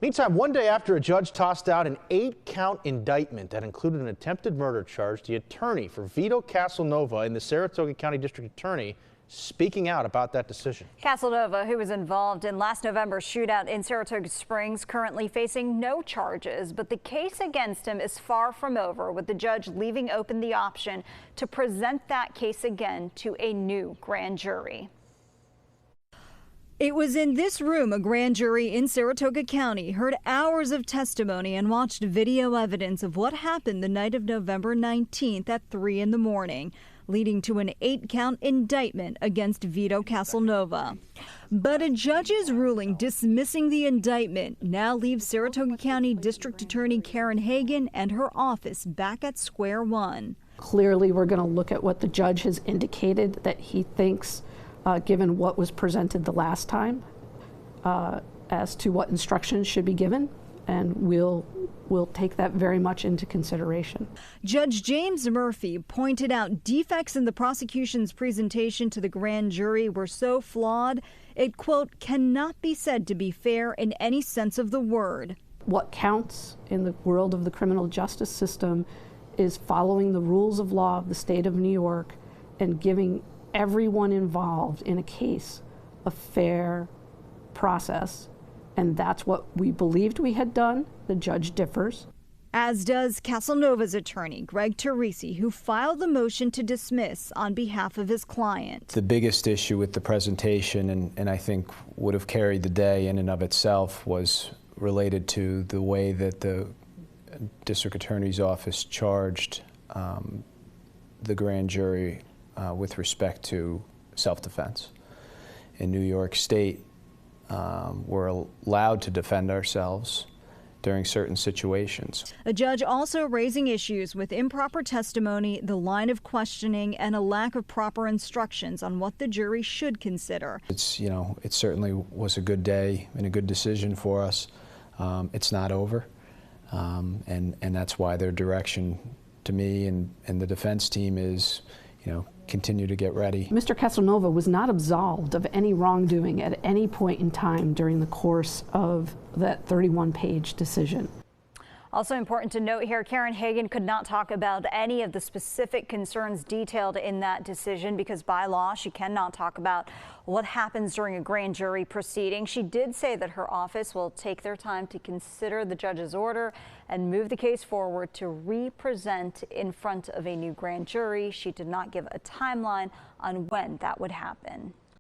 Meantime, one day after a judge tossed out an 8-count indictment that included an attempted murder charge, the attorney for Vito Caselnova in the Saratoga County District Attorney speaking out about that decision. Caselnova, who was involved in last November's shootout in Saratoga Springs, currently facing no charges, but the case against him is far from over, with the judge leaving open the option to present that case again to a new grand jury. It was in this room a grand jury in Saratoga County heard hours of testimony and watched video evidence of what happened the night of November 19th at 3 in the morning, leading to an 8-count indictment against Vito Caselnova. But a judge's ruling dismissing the indictment now leaves Saratoga County District Attorney Karen Hagan and her office back at square one. Clearly, we're going to look at what the judge has indicated that he thinks, given what was presented the last time, as to what instructions should be given, and we'll take that very much into consideration. Judge James Murphy pointed out defects in the prosecution's presentation to the grand jury were so flawed, it, quote, cannot be said to be fair in any sense of the word. What counts in the world of the criminal justice system is following the rules of law of the state of New York and giving everyone involved in a case a fair process, and that's what we believed we had done. The judge differs. As does Caselnova's attorney, Greg Teresi, who filed the motion to dismiss on behalf of his client. The biggest issue with the presentation, and I think would have carried the day in and of itself, was related to the way that the district attorney's office charged the grand jury with respect to self-defense. In New York State, we're allowed to defend ourselves during certain situations. A judge also raising issues with improper testimony, the line of questioning, and a lack of proper instructions on what the jury should consider. It's, you know, it certainly was a good day and a good decision for us. It's not over, and that's why their direction to me and the defense team is, you know, continue to get ready. Mr. Caselnova was not absolved of any wrongdoing at any point in time during the course of that 31-page decision. Also important to note here, Karen Hagan could not talk about any of the specific concerns detailed in that decision because by law she cannot talk about what happens during a grand jury proceeding. She did say that her office will take their time to consider the judge's order and move the case forward to re-present in front of a new grand jury. She did not give a timeline on when that would happen.